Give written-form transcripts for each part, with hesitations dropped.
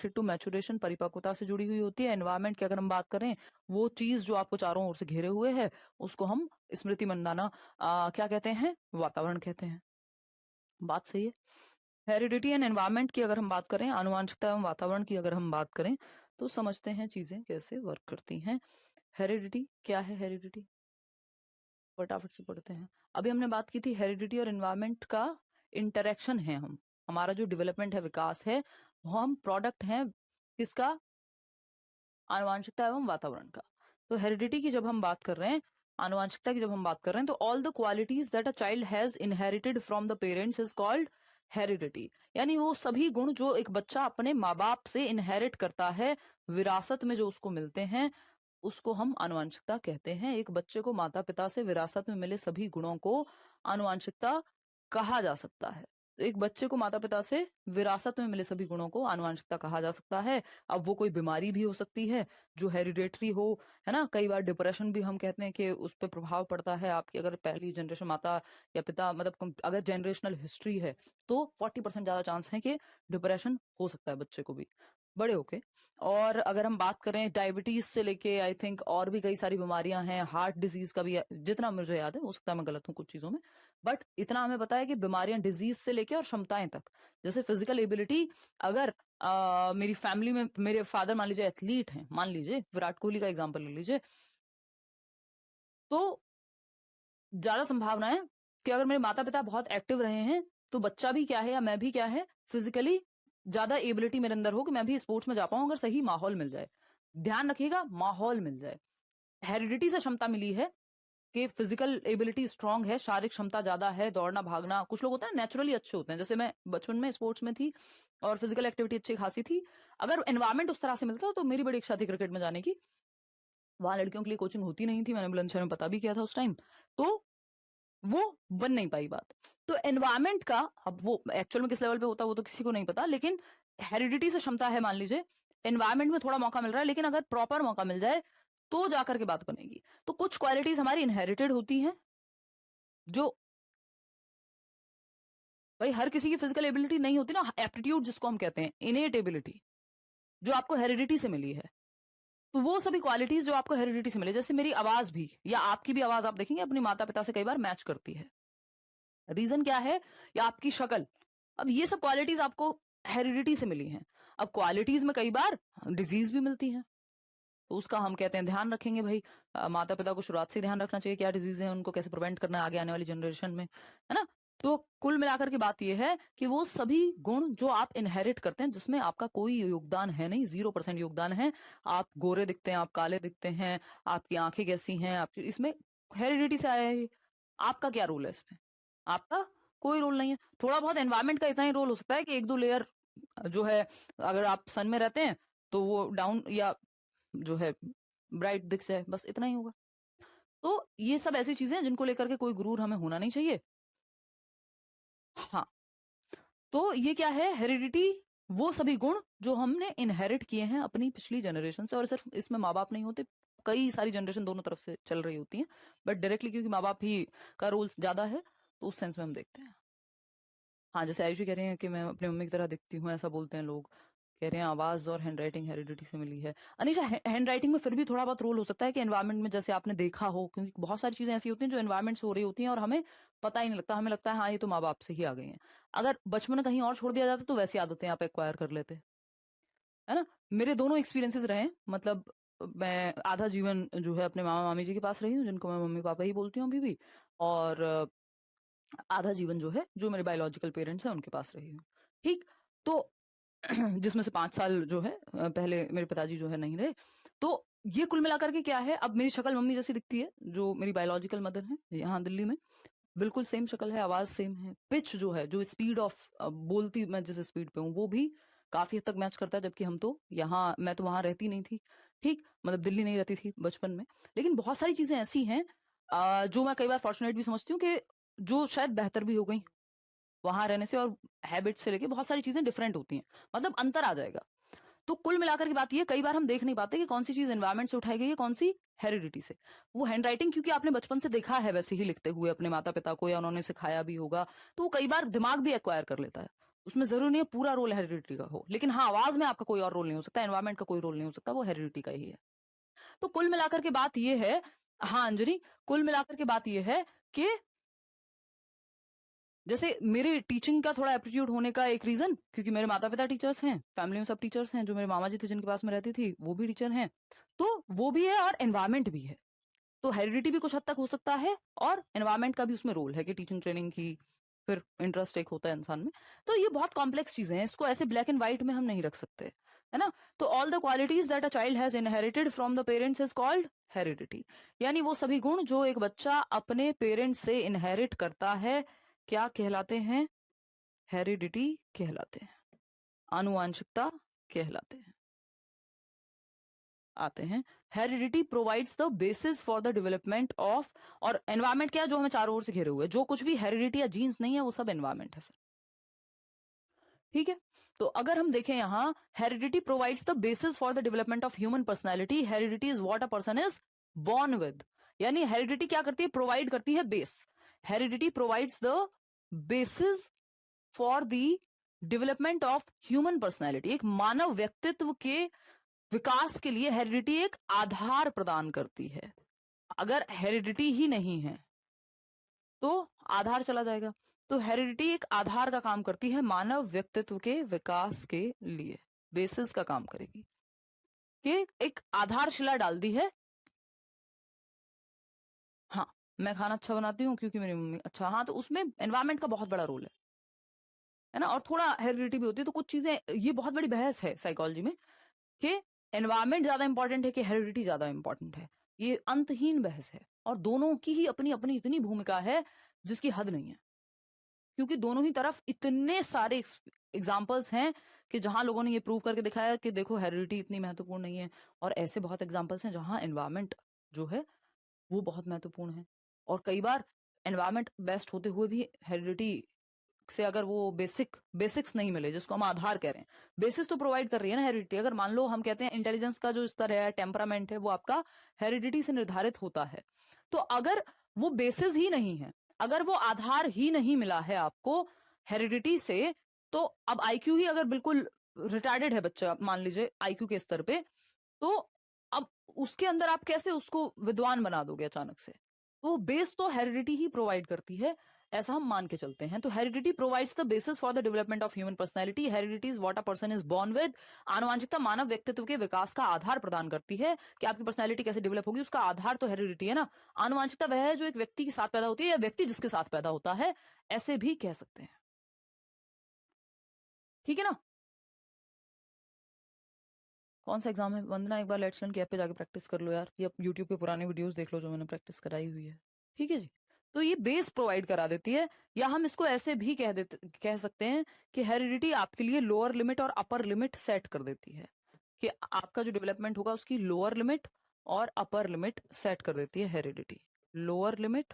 To maturation, परिपक्वता से जुड़ी हुई होती है। एनवायरमेंट की अगर हम बात करें, वो चीज जो आपको चारों ओर से घेरे हुए है उसको हम स्मृति मंदाना क्या कहते हैं, वातावरण कहते हैं। बात सही है। हेरिडिटी एंड एनवायरमेंट की अगर हम बात करें, आनुवंशिकता एवं वातावरण की अगर हम बात करें, तो समझते हैं चीजें कैसे वर्क करती हैं। हेरिडिटी क्या है? हेरिडिटी फटाफट से पढ़ते हैं। अभी हमने बात की थी हेरिडिटी और एनवायरमेंट का इंटरेक्शन है। हम हमारा जो डेवलपमेंट है, विकास है, वो हम प्रोडक्ट हैं किसका? आनुवंशिकता एवं वातावरण का। तो हेरिडिटी की जब हम बात कर रहे हैं, आनुवंशिकता की जब हम बात कर रहे हैं, तो all the qualities that a child has inherited from the parents is called heredity. यानी वो सभी गुण जो एक बच्चा अपने माँ बाप से इनहेरिट करता है, विरासत में जो उसको मिलते हैं, उसको हम आनुवंशिकता कहते हैं। एक बच्चे को माता पिता से विरासत में मिले सभी गुणों को आनुवंशिकता कहा जा सकता है। एक बच्चे को माता पिता से विरासत में मिले सभी गुणों को आनुवंशिकता कहा जा सकता है। अब वो कोई बीमारी भी हो सकती है जो हेरिडेटरी हो, है ना। कई बार डिप्रेशन भी हम कहते हैं कि उस पर प्रभाव पड़ता है आपकी, अगर पहली जनरेशन माता या पिता, मतलब अगर जनरेशनल हिस्ट्री है, तो 40% ज्यादा चांस है कि डिप्रेशन हो सकता है बच्चे को भी बड़े होके। और अगर हम बात करें डायबिटीज से लेके, आई थिंक और भी कई सारी बीमारियां हैं, हार्ट डिजीज का भी जितना मुझे याद है, हो सकता है मैं गलत हूँ कुछ चीजों में, बट इतना हमें पता है कि बीमारियां डिजीज से लेके और क्षमताएं तक, जैसे फिजिकल एबिलिटी, अगर मेरी फैमिली में मेरे फादर मान लीजिए एथलीट हैं, मान लीजिए विराट कोहली का एग्जांपल ले लीजिए, तो ज्यादा संभावना है कि अगर मेरे माता पिता बहुत एक्टिव रहे हैं, तो बच्चा भी क्या है या मैं भी क्या है, फिजिकली ज्यादा एबिलिटी मेरे अंदर हो कि मैं भी स्पोर्ट्स में जा पाऊं, अगर सही माहौल मिल जाए। ध्यान रखिएगा, माहौल मिल जाए। हेरिडिटी से क्षमता मिली है कि फिजिकल एबिलिटी स्ट्रांग है, शारीरिक क्षमता ज्यादा है, दौड़ना भागना, कुछ लोग होते हैं नेचुरली अच्छे होते हैं, जैसे मैं बचपन में स्पोर्ट्स में थी और फिजिकल एक्टिविटी अच्छी खासी थी। अगर एनवायरमेंट उस तरह से मिलता तो मेरी बड़ी इच्छा थी क्रिकेट में जाने की। वहां लड़कियों के लिए कोचिंग होती नहीं थी, मैंने बुलंदशहर में पता भी किया था उस टाइम, तो वो बन नहीं पाई बात। तो एनवायरमेंट का, अब वो एक्चुअल में किस लेवल पे होता है वो तो किसी को नहीं पता, लेकिन हेरिडिटी से क्षमता है, मान लीजिए एनवायरमेंट में थोड़ा मौका मिल रहा है, लेकिन अगर प्रॉपर मौका मिल जाए तो जाकर के बात बनेगी। तो कुछ क्वालिटीज हमारी इनहेरिटेड होती हैं, जो भाई हर किसी की फिजिकल एबिलिटी नहीं होती ना, एप्टीट्यूड जिसको हम कहते हैं, इनेट एबिलिटी जो आपको हेरिडिटी से मिली है। तो वो सभी क्वालिटीज जो आपको हेरिडिटी से मिले, जैसे मेरी आवाज भी या आपकी भी आवाज आप देखेंगे अपनी माता पिता से कई बार मैच करती है। रीजन क्या है? या आपकी शक्ल। अब ये सब क्वालिटीज आपको हेरिडिटी से मिली हैं। अब क्वालिटीज में कई बार डिजीज भी मिलती हैं, तो उसका हम कहते हैं ध्यान रखेंगे भाई। माता पिता को शुरुआत से ध्यान रखना चाहिए क्या डिजीज है, उनको कैसे प्रिवेंट करना है आगे आने वाली जनरेशन में, है ना। तो कुल मिलाकर की बात यह है कि वो सभी गुण जो आप इनहेरिट करते हैं, जिसमें आपका कोई योगदान है नहीं, 0% योगदान है। आप गोरे दिखते हैं, आप काले दिखते हैं, आपकी आंखें कैसी हैं, आपकी, इसमें हेरिडिटी से आया है। आपका क्या रोल है इसमें? आपका कोई रोल नहीं है। थोड़ा बहुत एनवायरमेंट का इतना ही रोल हो सकता है कि 1-2 लेयर जो है, अगर आप सन में रहते हैं तो वो डाउन या जो है ब्राइट दिख जाए, बस इतना ही होगा। तो ये सब ऐसी चीजें हैं जिनको लेकर के कोई गुरूर हमें होना नहीं चाहिए। हाँ, तो ये क्या है, हेरिडिटी, वो सभी गुण जो हमने इनहेरिट किए हैं अपनी पिछली जनरेशन से। और सिर्फ इसमें माँ बाप नहीं होते, कई सारी जनरेशन दोनों तरफ से चल रही होती हैं, बट डायरेक्टली क्योंकि माँ बाप ही का रोल ज्यादा है, तो उस सेंस में हम देखते हैं। हाँ, जैसे आयुषी कह रहे हैं कि मैं अपनी मम्मी की तरह दिखती हूँ, ऐसा बोलते हैं लोग, कह रहे हैं आवाज और हैंड राइटिंग हेरिडिटी से मिली है। अनिशा, हैंड राइटिंग में फिर भी थोड़ा बहुत रोल हो सकता है कि एनवायरमेंट में जैसे आपने देखा हो, क्योंकि बहुत सारी चीजें ऐसी होती हैं जो एनवायरमेंट से हो रही होती हैं और हमें पता ही नहीं लगता, हमें लगता है हाँ ये तो माँ बाप से ही आ गई हैं। अगर बचपन में कहीं और छोड़ दिया जाता तो वैसी आदतें आप एक्वायर कर लेते, है ना। मेरे दोनों एक्सपीरियंसेस रहे हैं, मतलब मैं आधा जीवन जो है अपने मामा मामी जी के पास रही हूँ, जिनको मैं मम्मी पापा ही बोलती हूँ अभी भी, और आधा जीवन जो है जो मेरे बायोलॉजिकल पेरेंट्स हैं उनके पास रही हूँ। ठीक, तो जिसमें से 5 साल जो है पहले मेरे पिताजी जो है नहीं रहे। तो ये कुल मिलाकर के क्या है, अब मेरी शक्ल मम्मी जैसी दिखती है, जो मेरी बायोलॉजिकल मदर है यहाँ दिल्ली में, बिल्कुल सेम शक्ल है, आवाज सेम है, पिच जो है, जो स्पीड ऑफ बोलती मैं जिस स्पीड पे हूँ वो भी काफी हद तक मैच करता है। जबकि हम तो यहाँ, मैं तो वहां रहती नहीं थी, ठीक, मतलब दिल्ली नहीं रहती थी बचपन में। लेकिन बहुत सारी चीजें ऐसी हैं जो मैं कई बार फॉर्चुनेट भी समझती हूँ कि जो शायद बेहतर भी हो गई वहां रहने से, और हैबिट से लेके बहुत सारी चीजें डिफरेंट होती हैं, मतलब अंतर आ जाएगा। तो कुल मिलाकर की बात ये, कई बार हम देख नहीं पाते कि कौन सी चीज एनवायरमेंट से उठाई गई है, कौन सी हेरिडिटी से। वो हैंड राइटिंग क्योंकि आपने बचपन से देखा है वैसे ही लिखते हुए अपने माता पिता को, या उन्होंने सिखाया भी होगा, तो वो कई बार दिमाग भी एक्वायर कर लेता है। उसमें जरूरी नहीं है पूरा रोल हेरिडिटी का हो, लेकिन हाँ आवाज में आपका कोई और रोल नहीं हो सकता, एनवायरमेंट का कोई रोल नहीं हो सकता, वो हेरिडिटी का ही है। तो कुल मिलाकर के बात ये है, हाँ अंजलि, कुल मिलाकर के बात ये है कि जैसे मेरे टीचिंग का थोड़ा एप्टीट्यूड होने का एक रीजन, क्योंकि मेरे माता पिता टीचर्स हैं, फैमिली में सब टीचर्स हैं, जो मेरे मामा जी थे जिनके पास में रहती थी वो भी टीचर हैं, तो वो भी है और एनवायरमेंट भी है। तो हेरिडिटी भी कुछ हद तक हो सकता है और एनवायरमेंट का भी उसमें रोल है कि टीचिंग ट्रेनिंग की, फिर इंटरेस्ट एक होता है इंसान में। तो ये बहुत कॉम्प्लेक्स चीजें हैं, इसको ऐसे ब्लैक एंड व्हाइट में हम नहीं रख सकते, है ना। तो all the qualities that a child has inherited from the parents is called heredity. यानी वो सभी गुण जो एक बच्चा अपने पेरेंट्स से इनहेरिट करता है क्या कहलाते हैं? हेरिडिटी कहलाते हैं, आनुवांशिकता कहलाते हैं। आते हैं, heredity provides the basis for the development of, और एनवायरमेंट क्या है? जो हमें चारों ओर से घेरे हुए, जो कुछ भी हेरिडिटी या जीन्स नहीं है वो सब एनवायरमेंट है फिर, ठीक है। तो अगर हम देखें यहां, heredity provides the basis for the development of human personality, heredity is what a person is born with. यानी हेरिडिटी क्या करती है? प्रोवाइड करती है base. Heredity provides the basis for the development of human personality. एक मानव व्यक्तित्व के विकास के लिए हेरिडिटी एक आधार प्रदान करती है। अगर हेरिडिटी ही नहीं है तो आधार चला जाएगा। तो हेरिडिटी एक आधार का काम करती है मानव व्यक्तित्व के विकास के लिए, बेसिस का काम करेगी, कि एक आधारशिला डाल दी है। हाँ, मैं खाना अच्छा बनाती हूँ क्योंकि मेरी मम्मी अच्छा, हाँ, तो उसमें एनवायरमेंट का बहुत बड़ा रोल है ना। और थोड़ा हेरिडिटी भी होती है। तो कुछ चीजें, ये बहुत बड़ी बहस है साइकोलॉजी में कि एनवायरमेंट ज्यादा इंपॉर्टेंट है कि हेरिडिटी ज्यादा इंपॉर्टेंट है। ये अंतहीन बहस है और दोनों की ही अपनी अपनी इतनी भूमिका है जिसकी हद नहीं है, क्योंकि दोनों ही तरफ इतने सारे एग्जाम्पल्स हैं कि जहां लोगों ने ये प्रूव करके दिखाया कि देखो हेरिडिटी इतनी महत्वपूर्ण नहीं है, और ऐसे बहुत एग्जाम्पल्स हैं जहां एनवायरमेंट जो है वो बहुत महत्वपूर्ण है। और कई बार एनवायरमेंट बेस्ट होते हुए भी हेरिडिटी से अगर वो बेसिक्स नहीं मिले, जिसको हम आधार कह रहे हैं, बेसिस तो प्रोवाइड कर रही है ना हेरिडिटी। अगर मान लो हम कहते हैं इंटेलिजेंस का जो स्तर है, टेम्परामेंट है, वो आपका हेरिडिटी से निर्धारित होता है, तो अगर वो बेसिस ही नहीं है, अगर वो आधार ही नहीं मिला है आपको हेरिडिटी से, तो अब आईक्यू ही अगर बिल्कुल रिटार्डेड है बच्चा, मान लीजिए आईक्यू के स्तर पे, तो अब उसके अंदर आप कैसे उसको विद्वान बना दोगे अचानक से? तो बेस तो हेरिडिटी ही प्रोवाइड करती है, ऐसा हम मान के चलते हैं। तो heredity provides the basis for the development of human personality. Heredity is what a person is born with. आनुवांशिकता मानव व्यक्तित्व के विकास का आधार प्रदान करती है कि आपकी पर्सनैलिटी कैसे डेवलप होगी, उसका आधार तो हेरिडिटी है ना। आनुवांशिकता वह है जो एक व्यक्ति के साथ पैदा होती है या व्यक्ति जिसके साथ पैदा होता है, ऐसे भी कह सकते हैं, ठीक है ना। कौन सा एग्जाम है वंदना? एक बार लेट्स लर्न की ऐप पे जाके प्रैक्टिस कर लो यार, या यूट्यूब पे पुराने वीडियोस देख लो जो मैंने प्रैक्टिस कराई हुई है, ठीक है जी। तो ये बेस प्रोवाइड करा देती है, या हम इसको ऐसे भी कह सकते हैं कि हेरिडिटी आपके लिए लोअर लिमिट और अपर लिमिट सेट कर देती है, कि आपका जो डेवलपमेंट होगा उसकी लोअर लिमिट और अपर लिमिट सेट कर देती है हेरिडिटी। लोअर लिमिट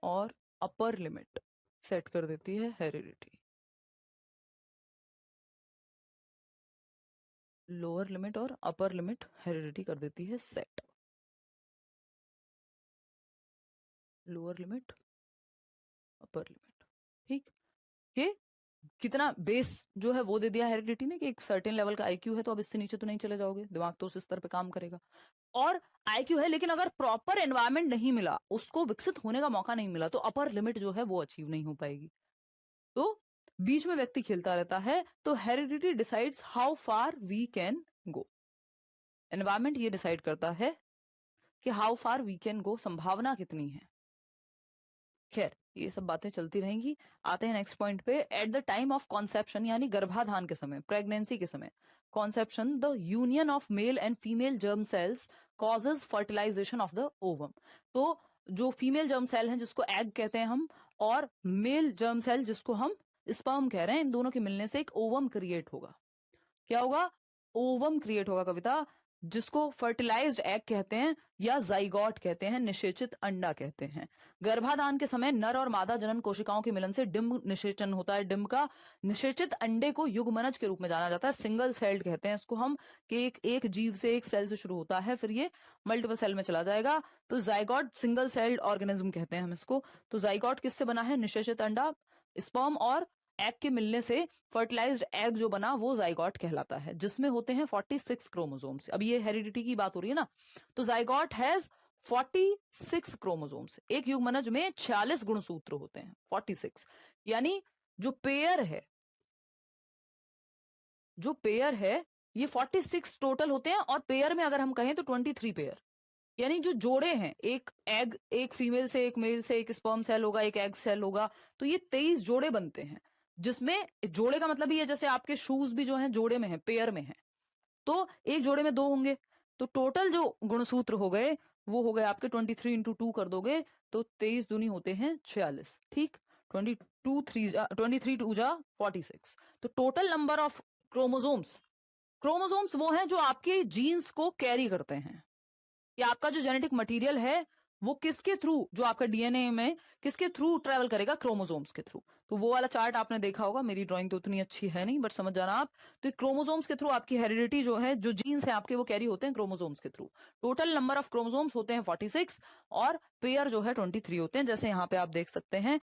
और अपर लिमिट सेट कर देती है हेरिडिटी। लोअर लिमिट और अपर लिमिट हेरिडिटी कर देती है set. Lower limit, upper limit, ठीक। कि कितना बेस जो है वो दे दिया हेरिडिटी ने, कि एक सर्टेन लेवल का आईक्यू है तो अब इससे नीचे तो नहीं चले जाओगे, दिमाग तो उस स्तर पे काम करेगा। और आईक्यू है, लेकिन अगर प्रॉपर एनवायरमेंट नहीं मिला, उसको विकसित होने का मौका नहीं मिला, तो अपर लिमिट जो है वो अचीव नहीं हो पाएगी। तो बीच में व्यक्ति खेलता रहता है। तो heredity decides how far we can go. Environment ये डिसाइड करता है कि how far we can go, संभावना कितनी है। खैर, ये सब बातें चलती रहेंगी। आते हैं नेक्स्ट पॉइंट पे। At the time of conception, यानी गर्भाधान के समय, प्रेगनेंसी के समय, conception, the union of male and female germ cells causes fertilization of the ovum. तो जो फीमेल जर्म सेल हैं जिसको एग कहते हैं हम, और मेल जर्म सेल जिसको हम स्पर्म कह रहे हैं, इन दोनों के मिलने से एक ओवम क्रिएट होगा। क्या होगा? ओवम क्रिएट होगा कविता। जिसको फर्टिलाइज्ड एग कहते हैं या जाइगोट कहते हैं, निषेचित अंडा कहते हैं। गर्भाधान के समय नर और मादा जनन कोशिकाओं के मिलन से डिंब निषेचन होता है। डिंब का निषेचित अंडे को युग्मनज के रूप में जाना जाता है, सिंगल सेल्ड कहते हैं इसको हम, कि एक जीव से, एक सेल से शुरू होता है, फिर ये मल्टीपल सेल में चला जाएगा। तो जाइगोट सिंगल सेल्ड ऑर्गेनिज्म कहते हैं हम इसको। तो जाइगोट किससे बना है? निषेचित अंडा, स्पर्म और एग के मिलने से फर्टिलाइज्ड एग जो बना वो जाइगोट कहलाता है, जिसमें होते हैं 46 क्रोमोसोम्स। अब ये हेरिडिटी की बात हो रही है ना, तो जाइगोट हैज 46 क्रोमोसोम्स। एक युग्मनज में 46 गुणसूत्र होते हैं, 46। यानी जो पेयर है ये 46 टोटल होते हैं, और पेयर में अगर हम कहें तो 23 पेयर। यानी जो जोड़े हैं, एक एग, एक फीमेल से, एक मेल से, एक स्पर्म सेल होगा, एक एग सेल होगा, तो ये 23 जोड़े बनते हैं। जिसमें जोड़े का मतलब ही है जैसे आपके शूज भी जो हैं जोड़े में हैं, पेयर में हैं, तो एक जोड़े में 2 होंगे। तो टोटल जो गुणसूत्र हो गए वो हो गए आपके 23 इंटू 2 कर दोगे तो 23 दूनी होते हैं 46। ठीक, 23 टू जा 46। तो टोटल नंबर ऑफ क्रोमोसोम्स वो हैं जो आपके जीन्स को कैरी करते हैं, कि आपका जो जेनेटिक मटेरियल है वो किसके थ्रू, जो आपका डीएनए में किसके थ्रू ट्रेवल करेगा? क्रोमोसोम्स के थ्रू। तो वो वाला चार्ट आपने देखा होगा, मेरी ड्राइंग तो उतनी अच्छी है नहीं, बट समझ जाना आप। तो क्रोमोसोम्स के थ्रू आपकी हेरिडिटी जो है, जो जीन्स है आपके, वो कैरी होते हैं क्रोमोसोम्स के through. Total number of chromosomes होते हैं 46 और पेयर जो है 23 होते हैं, जैसे यहाँ पे आप देख सकते हैं।